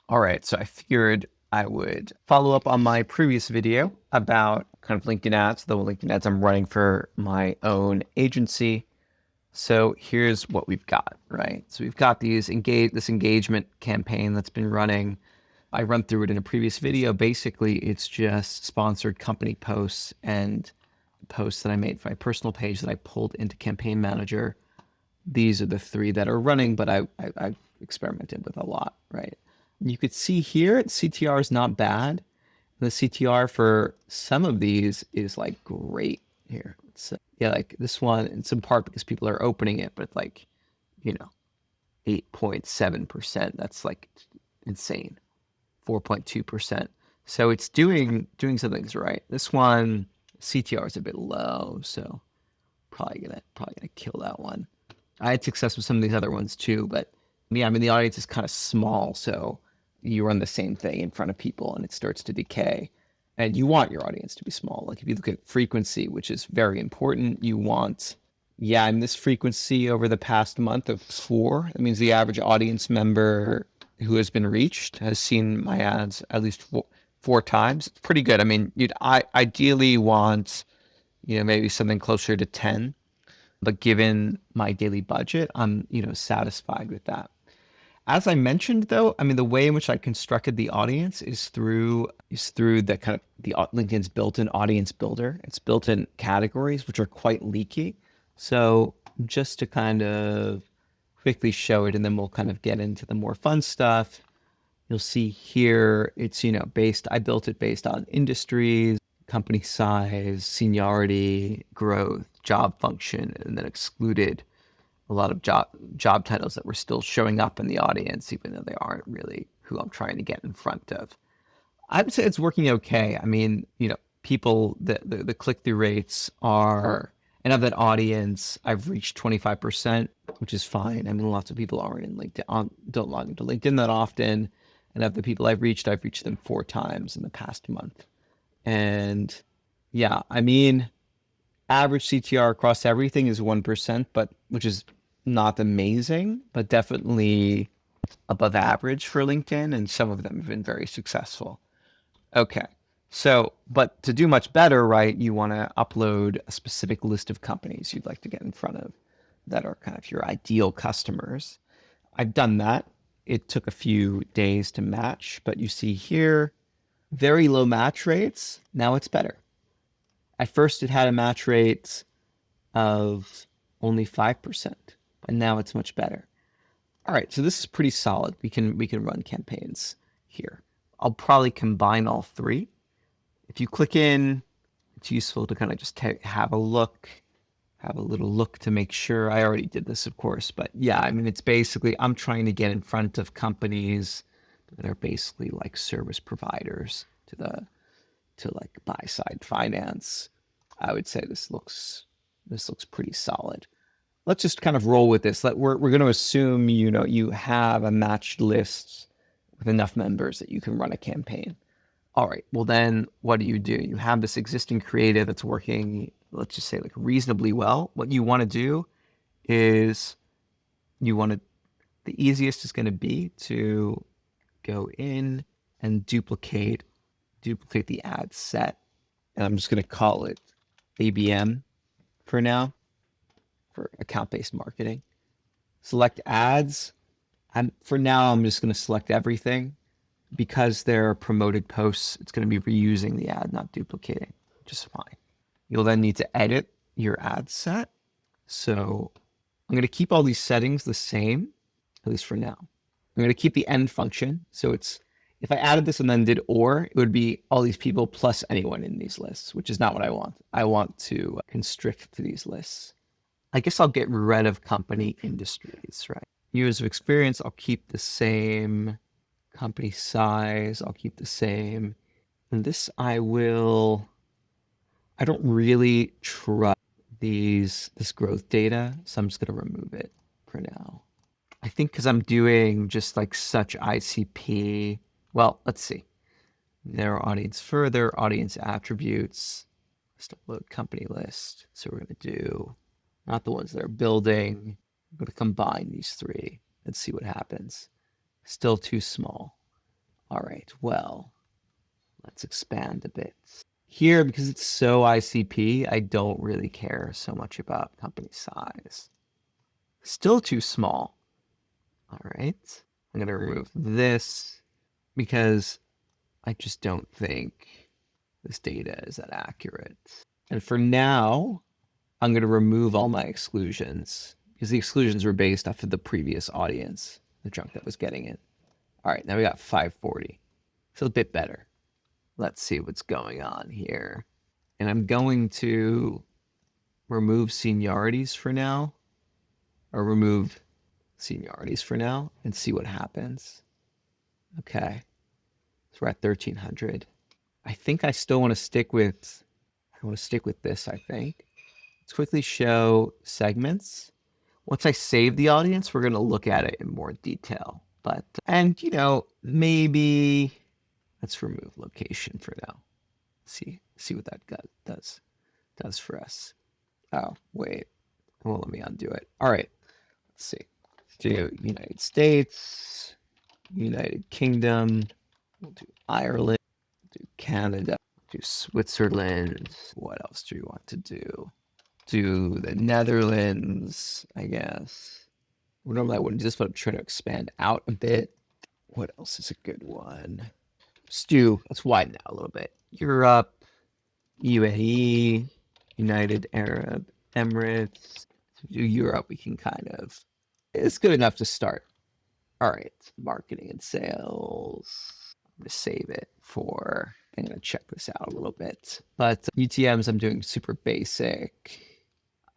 All right, so I figured I would follow up on my previous video about kind of LinkedIn ads, the LinkedIn ads I'm running for my own agency. So here's what we've got, right? So we've got this engagement campaign that's been running. I run through it in a previous video. Basically, it's just sponsored company posts and posts that I made for my personal page that I pulled into Campaign Manager. These are the three that are running, but I've experimented with a lot, right? You could see here, CTR is not bad. The CTR for some of these is like great here. Yeah, like this one, in some part because people are opening it, but like, you know, 8.7%. That's like insane. 4.2%. So it's doing some things right. This one, CTR is a bit low, so probably gonna kill that one. I had success with some of these other ones too, but yeah, I mean the audience is kind of small, so you run the same thing in front of people and it starts to decay. And you want your audience to be small. Like if you look at frequency, which is very important, you want, yeah, in this frequency over the past month of 4, that means the average audience member who has been reached has seen my ads at least four times. It's pretty good. I mean, I ideally want, maybe something closer to 10, but given my daily budget, I'm, satisfied with that. As I mentioned, though, I mean, the way in which I constructed the audience is through the kind of the LinkedIn's built-in audience builder. It's built-in categories, which are quite leaky. So just to kind of quickly show it, and then we'll kind of get into the more fun stuff. You'll see here, it's, I built it based on industries, company size, seniority, growth, job function, and then excluded a lot of job titles that were still showing up in the audience, even though they aren't really who I'm trying to get in front of. I would say it's working okay. I mean, people, the click-through rates are, and of that audience, I've reached 25%, which is fine. I mean, lots of people aren't in LinkedIn, don't log into LinkedIn that often. And of the people I've reached them 4 times in the past month. And yeah, I mean, average CTR across everything is 1%, but which is not amazing, but definitely above average for LinkedIn. And some of them have been very successful. Okay. So, but to do much better, right, you want to upload a specific list of companies you'd like to get in front of that are kind of your ideal customers. I've done that. It took a few days to match, but you see here, very low match rates. Now it's better. At first, it had a match rate of only 5%, and now it's much better. All right, so this is pretty solid. We can run campaigns here. I'll probably combine all three. If you click in, it's useful to kind of just have a little look to make sure. I already did this, of course, but yeah, I mean, it's basically, I'm trying to get in front of companies that are basically like service providers to like buy side finance. I would say this looks pretty solid. Let's just kind of roll with this. We're going to assume, you have a matched list with enough members that you can run a campaign. All right, well then what do? You have this existing creative that's working, let's just say like reasonably well. What you want to do is the easiest is going to be to go in and duplicate the ad set. And I'm just going to call it ABM for now, for account-based marketing. Select ads. And for now, I'm just going to select everything. Because they're promoted posts, it's going to be reusing the ad, not duplicating, which is fine. You'll then need to edit your ad set. So I'm going to keep all these settings the same, at least for now. I'm going to keep the end function. So if I added this and then did or, it would be all these people plus anyone in these lists, which is not what I want. I want to constrict to these lists. I guess I'll get rid of company industries, right? Years of experience, I'll keep the same. Company size, I'll keep the same. And this I don't really trust this growth data, so I'm just going to remove it for now. I think because I'm doing just like such ICP. Well, let's see. Narrow audience further, audience attributes, just upload company list. So we're going to do not the ones that are building. We're going to combine these three and see what happens. Still too small. All right, well, let's expand a bit. Here, because it's so ICP, I don't really care so much about company size. Still too small. All right, I'm going to remove this because I just don't think this data is that accurate. And for now, I'm going to remove all my exclusions because the exclusions were based off of the previous audience, the chunk that was getting it. All right, now we got 540. So a bit better. Let's see what's going on here. And I'm going to remove seniorities for now, or remove seniorities for now and see what happens. Okay, so we're at 1300. I think I still want to stick with, this, I think. Let's quickly show segments. Once I save the audience, we're going to look at it in more detail. But, and maybe let's remove location for now. See what that does for us. Oh, wait. Well, let me undo it. All right. Let's see. Do United States, United Kingdom, we'll do Ireland, do Canada, do Switzerland. What else do you want to do? Do the Netherlands, I guess. Well, normally I wouldn't do this, but I'm trying to expand out a bit. What else is a good one? Let's widen out a little bit. Europe, UAE, United Arab Emirates. Do Europe, we can it's good enough to start. All right, marketing and sales. I'm going to save it I'm going to check this out a little bit. But UTMs, I'm doing super basic.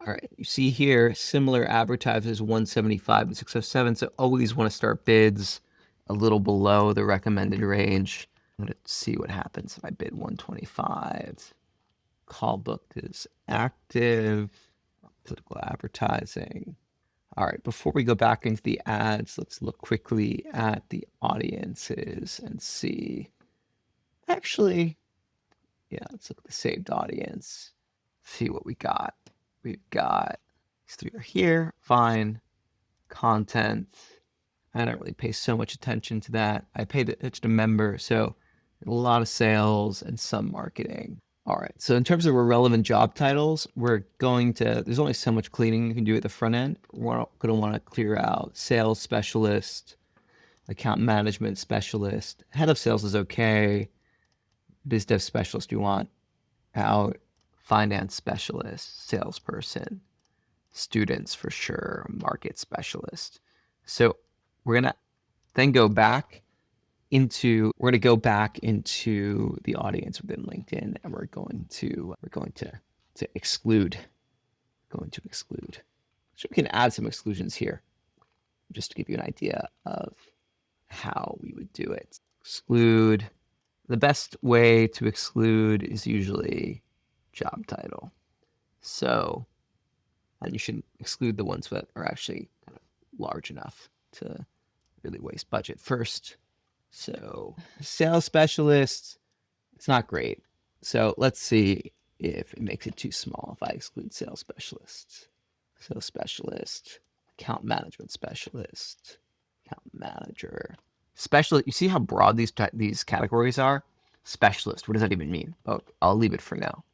All right, you see here, similar advertisers 175 and 607. So always want to start bids a little below the recommended range. I'm going to see what happens if I bid 125. Call booked is active. Political advertising. All right, before we go back into the ads, let's look quickly at the audiences and see. Actually, yeah, let's look at the saved audience. See what we got. We've got these three are here. Fine. Content. I don't really pay so much attention to that. I paid attention to member, so a lot of sales and some marketing. All right, so in terms of relevant job titles, there's only so much cleaning you can do at the front end. We're going to want to clear out sales specialist, account management specialist, head of sales is okay, biz dev specialist you want out, finance specialist, salesperson, students for sure, market specialist. So we're going to then go back into the audience within LinkedIn, and we're going to exclude. So we can add some exclusions here, just to give you an idea of how we would do it. Exclude. The best way to exclude is usually job title. So, and you should exclude the ones that are actually kind of large enough to really waste budget first. So sales specialist, it's not great. So let's see if it makes it too small if I exclude sales specialists. Sales specialist, account management specialist, account manager, specialist. You see how broad these categories are? Specialist, what does that even mean? Oh, I'll leave it for now.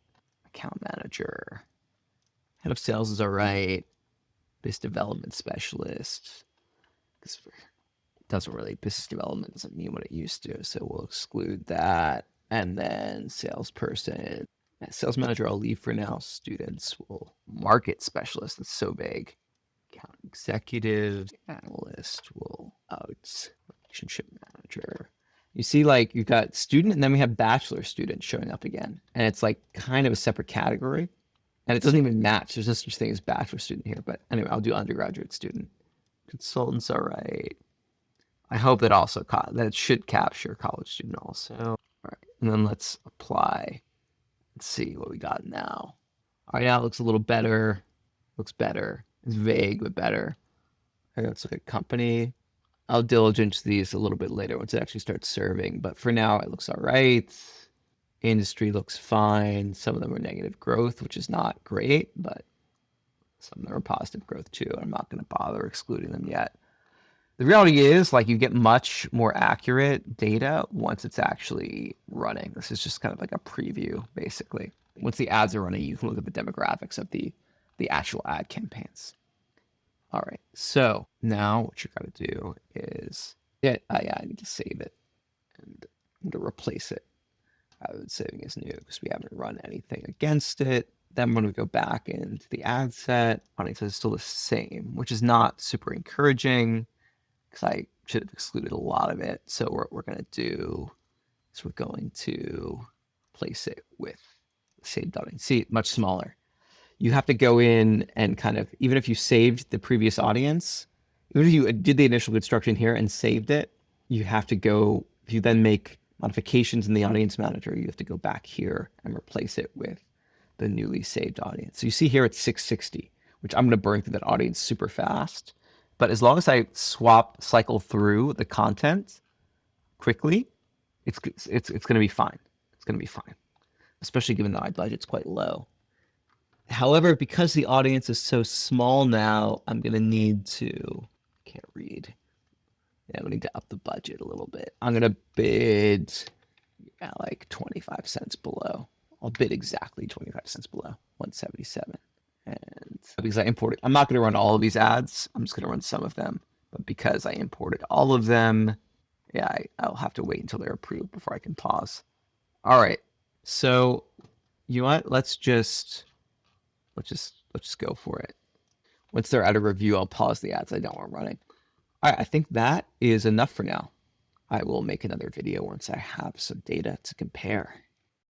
Account manager, head of sales is all right. Business development specialist. Business development doesn't mean what it used to, so we'll exclude that. And then salesperson, sales manager I'll leave for now. Students will, market specialist, that's so vague. Account executive, analyst will out, relationship manager. You see, you've got student, and then we have bachelor student showing up again. And it's kind of a separate category. And it doesn't even match. There's no such thing as bachelor student here. But anyway, I'll do undergraduate student. Consultants, all right. I hope that it should capture college student also. All right, and then let's apply. Let's see what we got now. All right, now it looks a little better. Looks better. It's vague, but better. All right, let's look at company. I'll diligence these a little bit later once it actually starts serving. But for now, it looks all right. Industry looks fine. Some of them are negative growth, which is not great, but some of them are positive growth too. I'm not going to bother excluding them yet. The reality is, like, you get much more accurate data once it's actually running. This is just kind of like a preview, basically. Once the ads are running, you can look at the demographics of the actual ad campaigns. All right, so now what you're going to do is, yeah, I need to save it and I'm going to replace it. Saving as new because we haven't run anything against it. Then when we go back into the ad set, audience is still the same, which is not super encouraging because I should have excluded a lot of it. So what we're going to do is we're going to place it with saved audience. See, much smaller. You have to go in and kind of, even if you saved the previous audience, even if you did the initial construction here and saved it, you have to go, if you then make modifications in the audience manager, you have to go back here and replace it with the newly saved audience. So you see here it's 660, which I'm going to burn through that audience super fast. But as long as I cycle through the content quickly, it's going to be fine. It's going to be fine, especially given that my budget's quite low. However, because the audience is so small now, I'm going to need to, can't read. Yeah, I'm going to need to up the budget a little bit. I'm going to bid at like 25 cents below. I'll bid exactly 25 cents below, 177. And because I imported, I'm not going to run all of these ads. I'm just going to run some of them. But because I imported all of them, yeah, I'll have to wait until they're approved before I can pause. All right. So you know what? Let's just go for it. Once they're out of review, I'll pause the ads I don't want running. All right, I think that is enough for now. I will make another video once I have some data to compare.